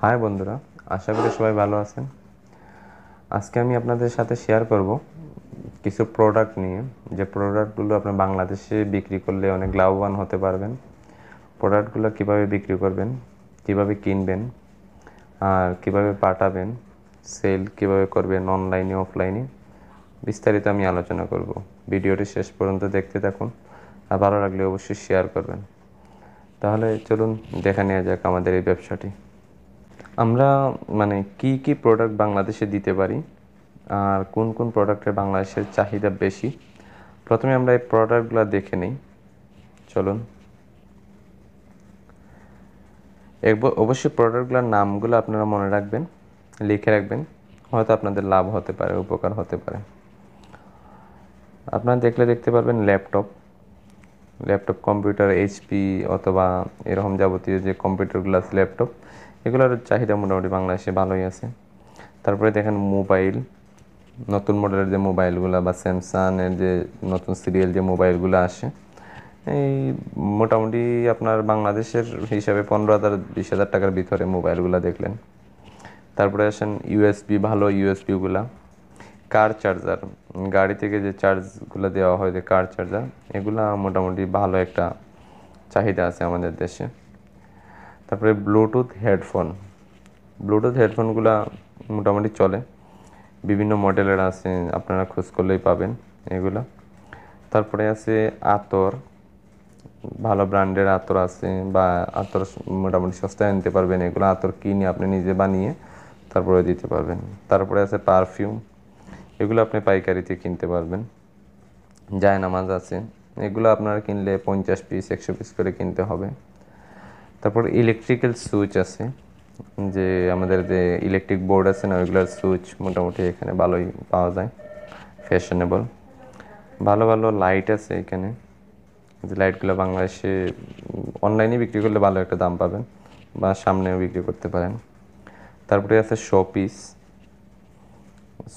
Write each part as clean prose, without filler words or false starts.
High বন্ধুরা, আশা করি সবাই ভালো আছেন। আজকে আমি আপনাদের সাথে শেয়ার করব কিছু প্রোডাক্ট নিয়ে, যে প্রোডাক্টগুলো আপনার বাংলাদেশে বিক্রি করলে অনেক লাভবান হতে পারবেন। প্রোডাক্টগুলো কিভাবে বিক্রি করবেন, কিভাবে কিনবেন, আর কিভাবে পাঠাবেন, সেল কিভাবে করবেন অনলাইনে অফলাইনে, বিস্তারিত আমি আলোচনা করব। ভিডিওটি শেষ পর্যন্ত দেখতে থাকুন, আর ভালো লাগলে অবশ্যই শেয়ার করবেন। তাহলে চলুন দেখে নেওয়া যাক আমাদের এই ব্যবসাটি। আমরা কি কি প্রোডাক্ট বাংলাদেশে দিতে পারি, আর কোন কোন প্রোডাক্টের বাংলাদেশের চাহিদা বেশি। প্রথমে আমরা এই প্রোডাক্টগুলো দেখে নিই, চলুন। অবশ্যই প্রোডাক্টগুলোর নামগুলো আপনারা মনে রাখবেন, লিখে রাখবেন, হয়তো আপনাদের লাভ হতে পারে, উপকার হতে পারে। আপনারা দেখতে পারবেন ল্যাপটপ, কম্পিউটার, এইচপি অথবা এরকম যাবতীয় যে কম্পিউটারগুলো আছে, ল্যাপটপ, এগুলোর চাহিদা মোটামুটি বাংলাদেশে ভালোই আছে। তারপরে দেখেন মোবাইল, নতুন মডেলের যে মোবাইলগুলো বা স্যামসাংয়ের যে নতুন সিরিয়াল যে মোবাইলগুলো আসে, এই মোটামুটি আপনার বাংলাদেশের হিসাবে 15,000-20,000 টাকার ভিতরে মোবাইলগুলো দেখলেন। তারপরে আসেন ইউএসবি, ভালো ইউএসবিগুলা, কার চার্জার, গাড়ি থেকে যে চার্জগুলো দেওয়া হয়, যে কার চার্জার, এগুলা মোটামুটি ভালো একটা চাহিদা আছে আমাদের দেশে। তারপরে ব্লুটুথ হেডফোনগুলা মোটামুটি চলে, বিভিন্ন মডেলের আছে, আপনারা খোঁজ করলেই পাবেন এগুলা। তারপরে আছে আতর, ভালো ব্র্যান্ডের আতর আছে, বা আতর মোটামুটি সস্তায় আনতে পারবেন, এগুলো আতর কিনে আপনি নিজে বানিয়ে তারপরে দিতে পারবেন। তারপরে আছে পারফিউম, এগুলো আপনি পাইকারিতে কিনতে পারবেন। জায়নামাজ আছে, এগুলো আপনারা কিনলে 50 পিস 100 পিস করে কিনতে হবে। তারপর ইলেকট্রিক্যাল সুইচ আছে, যে আমাদের যে ইলেকট্রিক বোর্ড আছে না, ওইগুলোর সুইচ মোটামুটি এখানে ভালোই পাওয়া যায়, ফ্যাশনেবল। ভালো ভালো লাইট আছে এখানে, যে লাইটগুলো বাংলাদেশে অনলাইনে বিক্রি করলে ভালো একটা দাম পাবেন, বা সামনেও বিক্রি করতে পারেন। তারপরে আছে শোপিস,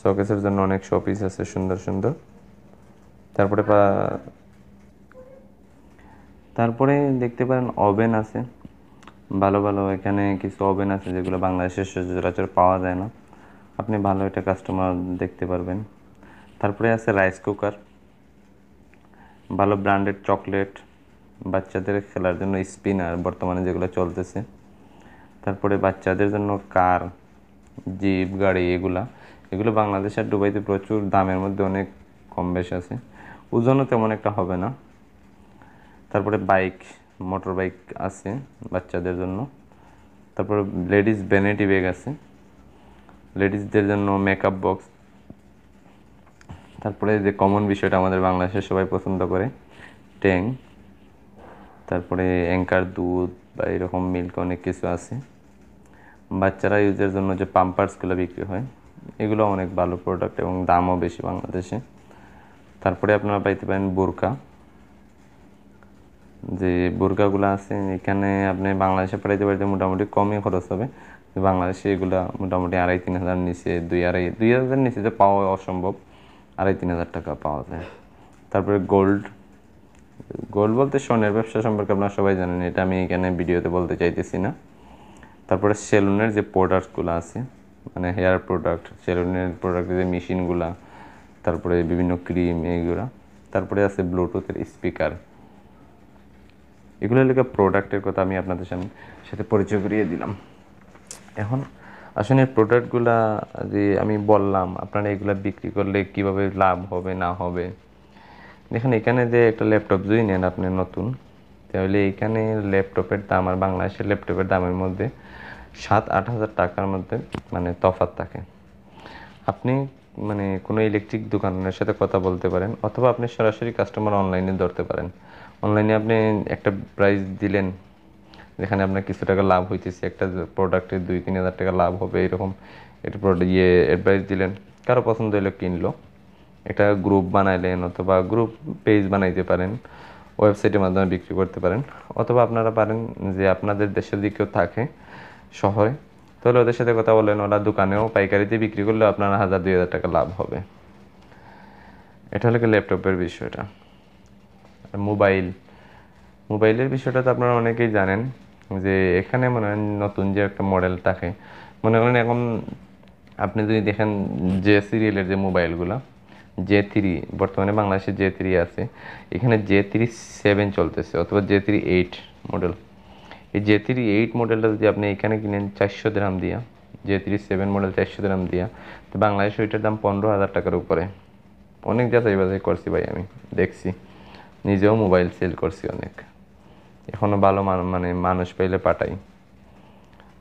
শোকেসের জন্য অনেক শোপিস আছে সুন্দর সুন্দর। তারপরে তারপরে দেখতে পারেন ওভেন আছে, ভালো ভালো এখানে কিছু ওভেন আছে যেগুলো বাংলাদেশে সচরাচর পাওয়া যায় না, আপনি ভালো একটা কাস্টমার দেখতে পারবেন। তারপরে আছে রাইস কুকার, ভালো ব্র্যান্ডেড চকলেট, বাচ্চাদের খেলার জন্য স্পিনার বর্তমানে যেগুলো চলতেছে। তারপরে বাচ্চাদের জন্য কার, জিপ গাড়ি, এগুলো বাংলাদেশ আর দুবাইতে প্রচুর দামের মধ্যে অনেক কম বেশ আছে, ওজনও তেমন একটা হবে না। তারপরে মোটর বাইক আছে বাচ্চাদের জন্য। তারপরে লেডিস ভ্যানিটি ব্যাগ আছে, লেডিসদের জন্য মেকআপ বক্স। তারপরে যে কমন বিষয়টা আমাদের বাংলাদেশের সবাই পছন্দ করে, ট্যাং। তারপরে অ্যাঙ্কার দুধ বা এরকম মিল্ক অনেক কিছু আছে। বাচ্চারা ইউজের জন্য যে পাম্পার্সগুলো বিক্রি হয়, এগুলো অনেক ভালো প্রোডাক্ট এবং দামও বেশি বাংলাদেশে। তারপরে আপনারা পাইতে পারেন বোরকা, যে বোরকাগুলো আছে এখানে আপনি বাংলাদেশে পাইতে পারতে মোটামুটি কমই খরচ হবে, বাংলাদেশে এগুলো মোটামুটি 2,500-3,000 নিচে, 2,500-2,000 নিচে যে পাওয়া অসম্ভব, 2,500-3,000 টাকা পাওয়া যায়। তারপরে গোল্ড বলতে স্বর্ণের ব্যবসা সম্পর্কে আপনারা সবাই জানেন, এটা আমি এখানে ভিডিওতে বলতে চাইতেছি না। তারপরে সেলুনের যে প্রোডাক্টগুলো আছে, মানে হেয়ার প্রোডাক্ট, সেলুনের প্রোডাক্টের যে মেশিনগুলা, তারপরে বিভিন্ন ক্রিম, এইগুলা। তারপরে আছে ব্লুটুথের স্পিকার, এগুলো লেগে প্রোডাক্টের কথা আমি আপনাদের সাথে পরিচয় করিয়ে দিলাম। এখন আসলে প্রোডাক্টগুলা যে আমি বললাম, আপনারা এগুলা বিক্রি করলে কিভাবে লাভ হবে না হবে। দেখেন এখানে যে একটা ল্যাপটপ যদি নেন আপনি নতুন, তাহলে এখানে ল্যাপটপের দাম আর বাংলাদেশের ল্যাপটপের দামের মধ্যে 7-8 হাজার টাকার মধ্যে তফাৎ থাকে। আপনি কোনো ইলেকট্রিক দোকানের সাথে কথা বলতে পারেন, অথবা আপনি সরাসরি কাস্টমার অনলাইনে ধরতে পারেন। অনলাইনে আপনি একটা প্রাইস দিলেন, যেখানে আপনার কিছু টাকা লাভ হইতেছে, একটা প্রোডাক্টে 2-3 হাজার টাকা লাভ হবে, এরকম একটা অ্যাডভাইস দিলেন, কারো পছন্দ হলো কিনলো। একটা গ্রুপ বানাইলেন, অথবা গ্রুপ পেজ বানাইতে পারেন, ওয়েবসাইটের মাধ্যমে বিক্রি করতে পারেন। অথবা আপনারা পারেন যে আপনাদের দেশে যদি কেউ থাকে শহরে, তাহলে ওদের সাথে কথা বলেন, ওরা দোকানেও পাইকারিতে বিক্রি করলেও আপনার 1,000-2,000 টাকা লাভ হবে। এটা হলো ল্যাপটপের বিষয়টা। আর মোবাইলের বিষয়টা তো আপনারা অনেকেই জানেন, যে এখানে মনে হয় নতুন যে একটা মডেল থাকে, মনে করেন এখন আপনি যদি দেখেন যে সিরিয়ালের যে মোবাইলগুলো J3, বর্তমানে বাংলাদেশে J3 আছে, এখানে J37 চলতেছে অথবা J38 মডেল। এই J38 মডেলটা যদি আপনি এখানে কিনেন 400 দিরহাম দিয়া, J37 মডেল 400 দিরহাম দিয়া, তো বাংলাদেশে ওইটার দাম 15,000 টাকার উপরে। অনেক যাচাই বাছাই করছি ভাই, আমি দেখছি, নিজেও মোবাইল সেল করছি অনেক, এখনও ভালো মানে মানুষ পাইলে পাঠাই।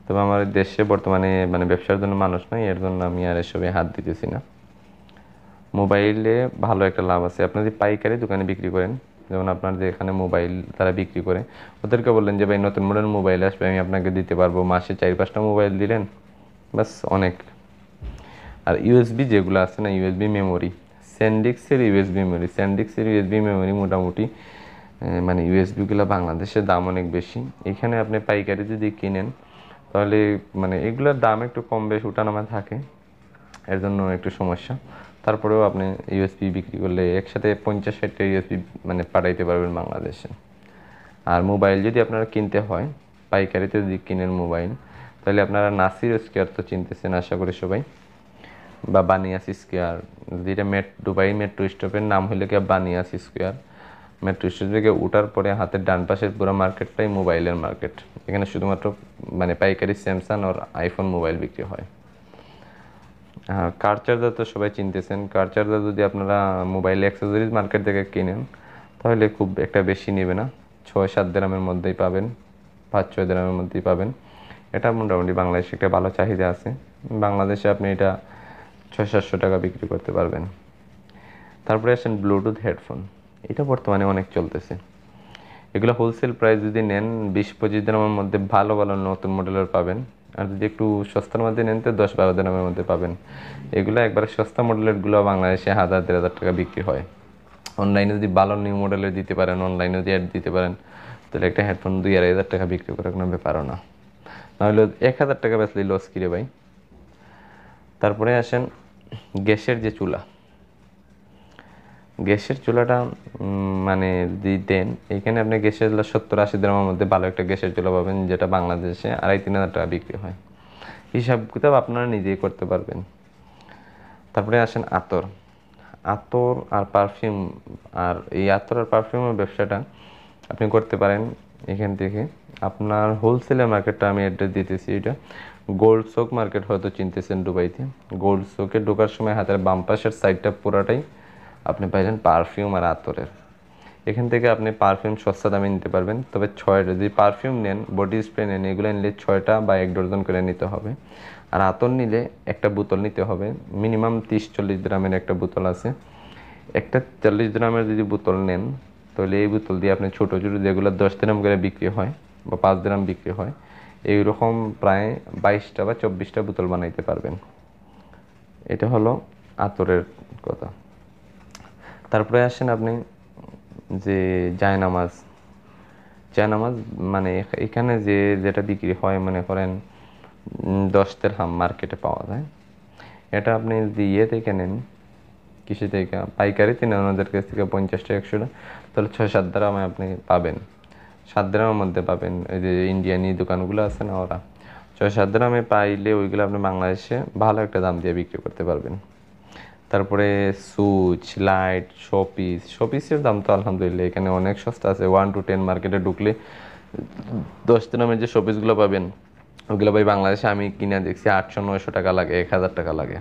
তবে আমার দেশে বর্তমানে মানে ব্যবসার জন্য মানুষ নাই, এর জন্য আমি আর এসবে হাত দিতেছি না। মোবাইলে ভালো একটা লাভ আছে, আপনি যদি পাইকারি দোকানে বিক্রি করেন, যেমন আপনার যে এখানে মোবাইল তারা বিক্রি করে, ওদেরকে বললেন যে ভাই নতুন মডেল মোবাইল আসবে, আমি আপনাকে দিতে পারবো, মাসে 4-5টা মোবাইল দিলেন, বাস অনেক। আর ইউএসবি যেগুলো আছে না, ইউএসবি মেমোরি, স্যান্ডিক্সের ইউএসবি মেমোরি মোটামুটি মানে ইউএসবিগুলো বাংলাদেশের দাম অনেক বেশি। এখানে আপনি পাইকারি যদি কিনেন তাহলে মানে এগুলোর দাম একটু কম বেশ ওঠানামা থাকে, এর জন্য একটু সমস্যা। তারপরেও আপনি ইউএসবি বিক্রি করলে একসাথে 50-60টা ইউএসবি মানে পাঠাইতে পারবেন বাংলাদেশে। আর মোবাইল যদি আপনারা কিনতে হয়, পাইকারিতে যদি কিনেন মোবাইল, তাহলে আপনারা নাসির স্কোয়ার তো চিনতেছেন আশা করি সবাই, বা বানিয়াস স্কোয়ার, যেটা দুবাই মেট্রো স্টপের নাম হইলে কি বানিয়াস স্কোয়ার। মেট্রো স্টেশন থেকে ওঠার পরে হাতের ডান পাশের পুরো মার্কেটটাই মোবাইলের মার্কেট। এখানে শুধুমাত্র মানে পাইকারি স্যামসাং আর আইফোন মোবাইল বিক্রি হয়। হ্যাঁ, কার চার্জার তো সবাই চিনতেছেন। কার চার্জার যদি আপনারা মোবাইল অ্যাক্সেসরিজ মার্কেট থেকে কিনেন তাহলে খুব একটা বেশি নেবে না, 6-7 দিরহামের মধ্যেই পাবেন, 5-6 দিরহামের মধ্যেই পাবেন। এটা মোটামুটি বাংলাদেশে একটা ভালো চাহিদা আছে, বাংলাদেশে আপনি এটা 600-700 টাকা বিক্রি করতে পারবেন। তারপরে আসেন ব্লুটুথ হেডফোন, এটা বর্তমানে অনেক চলতেছে। এগুলো হোলসেল প্রাইস যদি নেন 20-25 দিনের মধ্যে ভালো ভালো নতুন মডেলের পাবেন, আর যদি একটু সস্তার মধ্যে নেন তো 10-12 দিনের মধ্যে পাবেন। এগুলো একবারে সস্তা মডেলেরগুলো বাংলাদেশে 1,000-1,500 টাকা বিক্রি হয়। অনলাইনে যদি ভালো নিউ মডেলের দিতে পারেন, অনলাইনে যদি অ্যাড দিতে পারেন, তাহলে একটা হেডফোন 2-2,500 টাকা বিক্রি করার কোনো ব্যাপারও না, নাহলে 1,000 টাকা বেচলেই লস কিরে ভাই। তারপরে আসেন গ্যাসের যে চুলা, গ্যাসের চুলাটা মানে যদি দেন, এখানে আপনি গ্যাসের চুলা 70-80 দিরহামের মধ্যে ভালো একটা গ্যাসের চুলা পাবেন, যেটা বাংলাদেশে 2,500-3,000 টাকা বিক্রি হয়। হিসাব কিতাব আপনারা নিজেই করতে পারবেন। তারপরে আসেন আতর, আতর আর পারফিউম। আর এই আতর আর পারফিউমের ব্যবসাটা আপনি করতে পারেন এখান থেকে। আপনার হোলসেলের মার্কেটটা আমি অ্যাড্রেস দিতেছি, এটা গোল্ড সোক মার্কেট, হয়তো চিনতেছেন দুবাইতে। গোল্ড সোকে ঢোকার সময় হাতের বাম পাশের সাইডটা পুরাটাই আপনি পাইলেন পারফিউম আর আতরের। এখান থেকে আপনি পারফিউম সস্তা দামে নিতে পারবেন, তবে 6টা যদি পারফিউম নেন, বডি স্প্রে নেন, এগুলো নিলে 6টা বা 1 ডজন করে নিতে হবে। আর আতর নিলে একটা বোতল নিতে হবে, মিনিমাম 30-40 গ্রামের একটা বোতল আছে। একটা 40 গ্রামের যদি বোতল নেন, তাহলে এই বোতল দিয়ে আপনি ছোটো ছোটো যেগুলো 10 দিরহাম করে বিক্রি হয় বা 5 দিরহাম বিক্রি হয়, এইরকম প্রায় 22টা বা 24টা বোতল বানাইতে পারবেন। এটা হলো আতরের কথা। তারপরে আসেন আপনি যে জায়নামাজ, জায়নামাজ মানে এখানে যেটা বিক্রি হয় মনে করেন 10 দিরহাম মার্কেটে পাওয়া যায়। এটা আপনি যদি ইয়ে থেকে নেন, কৃষি থেকে পাইকারিতে নেন ওদের কাছ থেকে 50-100 তাহলে 6-7 দিরহামে আপনি পাবেন, 7 দিরহামের মধ্যে পাবেন। এই যে ইন্ডিয়ানি দোকানগুলো আছে না, ওরা 6-7 দিরহামে পাইলে ওইগুলো আপনি বাংলাদেশে ভালো একটা দাম দিয়ে বিক্রি করতে পারবেন। তারপরে সুইচ, লাইট, শোপিসের দাম তো আলহামদুলিল্লাহ এখানে অনেক সস্তা আছে। 1-10 মার্কেটে ঢুকলে 10 দিরহামের যে শোপিসগুলো পাবেন, ওগুলো ভাই বাংলাদেশে আমি কিনে দেখছি 800-900 টাকা লাগে, 1,000 টাকা লাগে।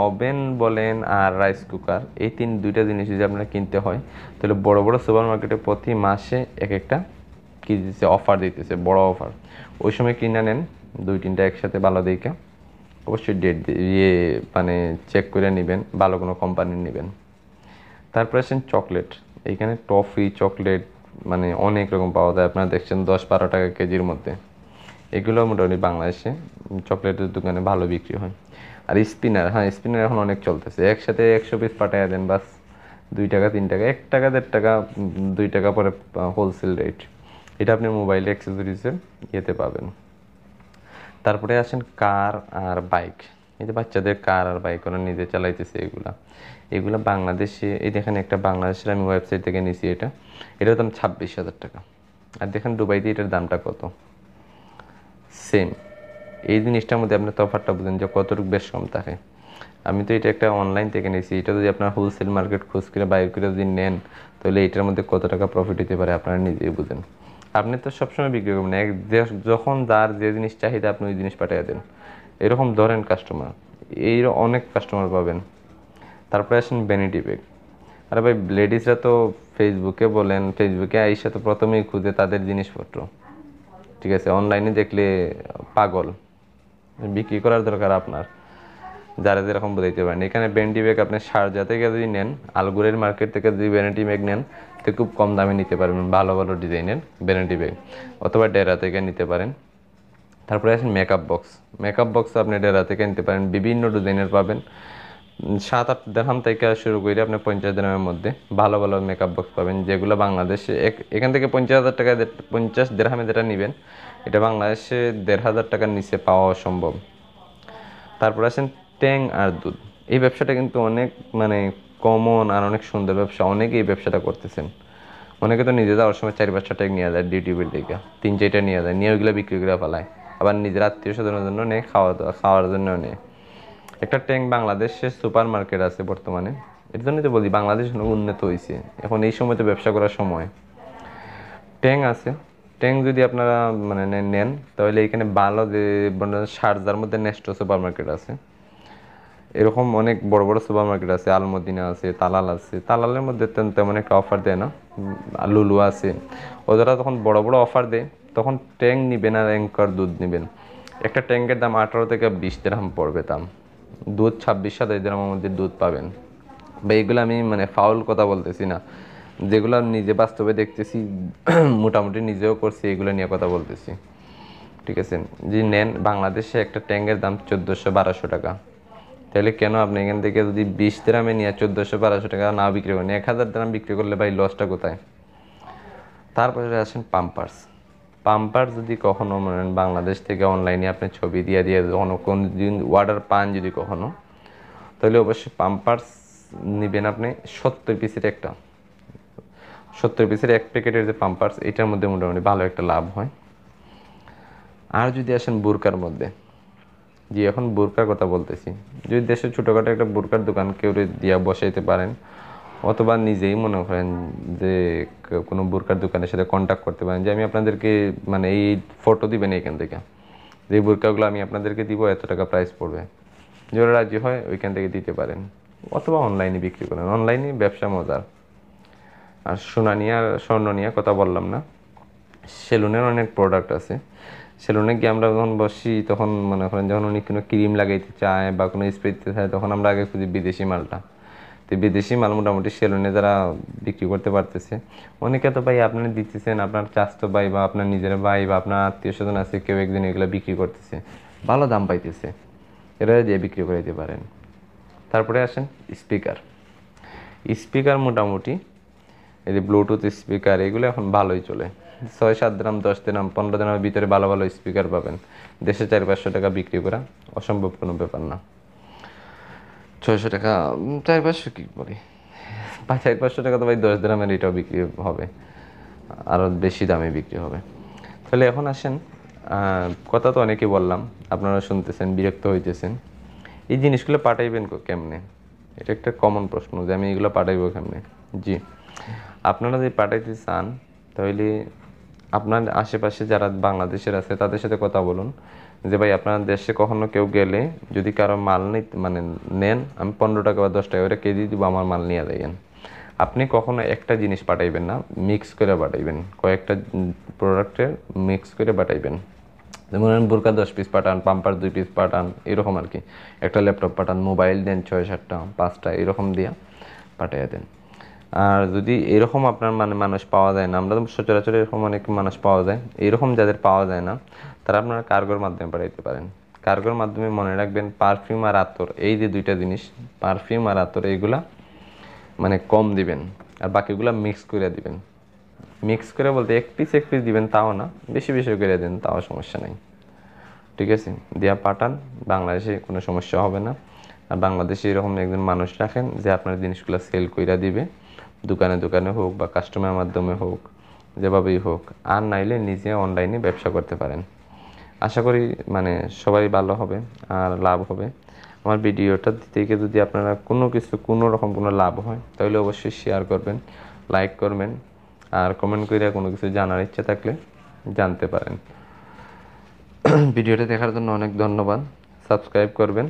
ওভেন বলেন আর রাইস কুকার, এই দুইটা জিনিস যদি আপনার কিনতে হয়, তাহলে বড় বড় সুপার মার্কেটে প্রতি মাসে এক একটা কি দিতেছে, অফার দিতেছে, বড় অফার। ওই সময় কিনে নেন 2-3টা একসাথে ভালো দেখে, অবশ্যই ডেট ইয়ে মানে চেক করে নেবেন, ভালো কোনো কোম্পানির নেবেন। তারপরে আসেন চকলেট, এইখানে টফি চকলেট মানে অনেক রকম পাওয়া যায়, আপনারা দেখছেন 10-12 টাকা কেজির মধ্যে। এগুলো মোটামুটি বাংলাদেশে চকলেটের দোকানে ভালো বিক্রি হয়। আর স্পিনার, হ্যাঁ স্পিনার এখন অনেক চলতেছে, একসাথে 100 পিস পাঠাইয়া দেন, বাস 2 টাকা 3 টাকা, 1 টাকা 1.5 টাকা 2 টাকা পরে হোলসেল রেট। এটা আপনি মোবাইল অ্যাক্সেসরিজের ইয়েতে পাবেন। তারপরে আসেন কার আর বাইক, এই যে বাচ্চাদের কার আর বাইক ওরা নিজে চালাইতেছে, এগুলা বাংলাদেশে এই দেখেন একটা বাংলাদেশের আমি ওয়েবসাইট থেকে নিয়েছি, এটার দাম 26,000 টাকা। আর দেখেন দুবাইতে এটার দামটা কত, সেম। এই জিনিসটার মধ্যে আপনি তফাৎটা বুঝেন যে কতটুকু বেশ কম থাকে। আমি তো এটা একটা অনলাইন থেকে নিয়েছি, এটা যদি আপনার হোলসেল মার্কেট খোঁজ করে বাইর করে যদি নেন তাহলে এটার মধ্যে কত টাকা প্রফিট হতে পারে আপনারা নিজেই বুঝেন। আপনি তো সবসময় বিক্রি করবেন, যখন যার যে জিনিস চাহিদা আপনি ওই জিনিস পাঠিয়ে দেন, এরকম ধরেন কাস্টমার, এই অনেক কাস্টমার পাবেন। তারপরে আসেন ভ্যানিটি ব্যাগ। আরে ভাই, লেডিসরা তো ফেসবুকে বলেন, ফেসবুকে আইসা তো প্রথমেই খুঁজে তাদের জিনিসপত্র, ঠিক আছে? অনলাইনে দেখলে পাগল, বিক্রি করার দরকার আপনার, যারা যেরকম বোঝাইতে পারেন। এখানে ভ্যানিটি ব্যাগ আপনি শারজা থেকে যদি নেন, আলগুরের মার্কেট থেকে যদি ভ্যানিটি ব্যাগ নেন তো খুব কম দামে নিতে পারবেন ভালো ভালো ডিজাইনের ভ্যানিটি ব্যাগ, অথবা ডেরা থেকে নিতে পারেন। তারপরে আসেন মেকআপ বক্স। মেকআপ বক্স আপনি ডেরা থেকে নিতে পারেন, বিভিন্ন ডিজাইনের পাবেন। 7-8 দিরহাম থেকে শুরু করে আপনি 50 দিরহামের মধ্যে ভালো ভালো মেকআপ বক্স পাবেন, যেগুলো বাংলাদেশে এখান থেকে 50,000 টাকা, 50 দিরহামে যেটা নেবেন এটা বাংলাদেশে 1,500 টাকার নিচে পাওয়া অসম্ভব। তারপর আসেন ট্যাং আর দুধ। এই ব্যবসাটা কিন্তু অনেক মানে কমন আর অনেক সুন্দর ব্যবসা, অনেকে এই ব্যবসাটা করতেছেন। অনেকে তো নিজে যাওয়ার সময় 4-5টা ট্যাং নিয়ে যায়, ডিউটি বিল থেকে 3-4টা নিয়ে যায়, নিয়ে ওইগুলো বিক্রি করে ফেলায়, আবার নিজের আত্মীয় স্বজনের জন্য নেয়, খাওয়ার জন্য নেয়। একটা ট্যাঙ্ক বাংলাদেশে সুপার মার্কেট আছে বর্তমানে, এর জন্যই তো বলি বাংলাদেশ অনেক উন্নত হয়েছে, এখন এই সময় তো ব্যবসা করার সময়। ট্যাঙ্ক আছে, ট্যাঙ্ক যদি আপনারা মানে নেন তাহলে এখানে ভালো যে শারজার মধ্যে নেস্টো সুপার মার্কেট আছে, এরকম অনেক বড় বড় সুপার মার্কেট আছে, আলমদিনা আছে, তালাল আছে। তালালের মধ্যে তেমন একটা অফার দেয় না, লুলু আছে। ওরা তখন বড় বড় অফার দেয়, তখন ট্যাঙ্ক নিবেন আর অ্যাঙ্কর দুধ নেবেন। একটা ট্যাঙ্কের দাম 18 থেকে 20 দিরহাম পড়বে দাম, দুধ 26-27 দিরহামের মধ্যে দুধ পাবেন। বা এগুলো আমি মানে ফাউল কথা বলতেছি না, যেগুলো আমি নিজে বাস্তবে দেখতেছি, মোটামুটি নিজেও করছি, এগুলো নিয়ে কথা বলতেছি, ঠিক আছে? যে নেন, বাংলাদেশে একটা ট্যাঙ্কের দাম 1400-1200 টাকা, তাহলে কেন আপনি এখান থেকে যদি 20 দিরহামে নিয়ে 1400-1200 টাকা না বিক্রি করেন, 1000 দিরহাম বিক্রি করলে ভাই লসটা কোথায়? তারপরে আসেন পাম্পার্স। পাম্পার যদি কখনো মানে বাংলাদেশ থেকে অনলাইনে আপনি ছবি দিয়ে কখনো কোন দিন অর্ডার পান যদি কখনো, তাহলে অবশ্যই পাম্পার্স নেবেন আপনি 70 পিসের একটা, 70 পিসের এক প্যাকেটের যে পাম্পার্স, এটার মধ্যে মোটামুটি ভালো একটা লাভ হয়। আর যদি আসেন বোরকার মধ্যে, জি এখন বোরকার কথা বলতেছি, যদি দেশে ছোটোখাটো একটা বোরকার দোকান কেউ দিয়া বসাইতে পারেন, অথবা নিজেই মনে করেন যে কোনো বোরকার দোকানের সাথে কন্ট্যাক্ট করতে পারেন যে আমি আপনাদেরকে মানে এই ফটো দিবেন এইখান থেকে, যে বোরকাগুলো আমি আপনাদেরকে দিব, এত টাকা প্রাইস পড়বে, যারা রাজি হয় ওইখান থেকে দিতে পারেন, অথবা অনলাইনে বিক্রি করেন। অনলাইনে ব্যবসা মজার। আর সোনা নিয়ে আর স্বর্ণ নিয়ে কথা বললাম না, সেলুনের অনেক প্রোডাক্ট আছে। সেলুনে গিয়ে আমরা যখন বসি তখন মনে করেন যখন উনি কোনো ক্রিম লাগাইতে চায় বা কোনো স্প্রে দিতে চায়, তখন আমরা আগে খুঁজি বিদেশি মালটা। তো বিদেশি মাল মোটামুটি সেলুনে যারা বিক্রি করতে পারতেছে, অনেকে তো ভাই আপনি দিতেছেন, আপনার চাস্তো ভাই বা আপনার নিজের ভাই বা আপনার আত্মীয় স্বজন আছে, কেউ একজন এগুলো বিক্রি করতেছে, ভালো দাম পাইতেছে, এরা দিয়ে বিক্রি করে দিতে পারেন। তারপরে আসেন স্পিকার। স্পিকার মোটামুটি এই যে ব্লুটুথ স্পিকার, এগুলো এখন ভালোই চলে, 6-7 দিরহাম, 10 দিরহাম, 15 দিরহামের ভিতরে ভালো ভালো স্পিকার পাবেন। দেশে 400-500 টাকা বিক্রি করা অসম্ভব কোনো ব্যাপার না। 600 টাকা, 400-500 কী বলি, 400-500 টাকা তো ভাই 10 দিরহামের এটাও বিক্রি হবে, আরও বেশি দামে বিক্রি হবে। তাহলে এখন আসেন, কথা তো অনেকেই বললাম, আপনারা শুনতেছেন, বিরক্ত হইতেছেন, এই জিনিসগুলো পাঠাইবেন কেমনে? এটা একটা কমন প্রশ্ন যে আমি এগুলো পাঠাইবো কেমনে। জি, আপনারা যদি পাঠাইতে চান তাহলে আপনার আশেপাশে যারা বাংলাদেশের আছে তাদের সাথে কথা বলুন যে ভাই আপনার দেশে কখনো কেউ গেলে যদি কারো মাল মানে নেন, আমি 15 টাকা বা 10 টাকা করে কেজি দিব, আমার মাল নিয়ে যাইয়েন। আপনি কখনো একটা জিনিস পাঠাইবেন না, মিক্স করে পাঠাইবেন, কয়েকটা প্রোডাক্টের মিক্স করে পাঠাইবেন। যেমন বোরকা 10 পিস পাঠান, পাম্পার 2 পিস পাঠান, এরকম আর কি। একটা ল্যাপটপ পাঠান, মোবাইল দেন 6-7টা 5টা, এরকম দিয়া পাঠিয়ে দেন। আর যদি এরকম আপনার মানে মানুষ পাওয়া যায় না, আমরা তো সচরাচর এরকম অনেক মানুষ পাওয়া যায়, এরকম যাদের পাওয়া যায় না তারা আপনারা কার্গোর মাধ্যমে পাঠাইতে পারেন। কার্গোর মাধ্যমে মনে রাখবেন পারফিউম আর আতর, এই যে দুইটা জিনিস, পারফিউম আর আতর, এইগুলা মানে কম দিবেন, আর বাকিগুলা মিক্স করে দিবেন। মিক্স করে বলতে এক পিস দিবেন তাও না, বেশি বেশি করে দেন, তাও সমস্যা নাই, ঠিক আছে? দিয়া পাঠান, বাংলাদেশে কোনো সমস্যা হবে না। আর বাংলাদেশে এরকম একজন মানুষ রাখেন যে আপনার জিনিসগুলো সেল কইরা দিবে, দোকানে দোকানে হোক বা কাস্টমারের মাধ্যমে হোক, যেভাবেই হোক, আর নাইলে নিজে অনলাইনে ব্যবসা করতে পারেন। আশা করি মানে সবাই ভালো হবে আর লাভ হবে। আমার ভিডিওটা থেকে যদি আপনারা কোনো রকম কোনো লাভ হয় তাহলে অবশ্যই শেয়ার করবেন, লাইক করবেন, আর কমেন্ট করে কোনো কিছু জানার ইচ্ছা থাকলে জানতে পারেন। ভিডিওটা দেখার জন্য অনেক ধন্যবাদ। সাবস্ক্রাইব করবেন,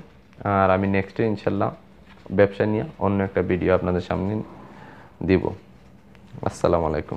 আর আমি নেক্সটে ইনশাল্লাহ ব্যবসা নিয়ে অন্য একটা ভিডিও আপনাদের সামনে দিব। আসসালামু আলাইকুম।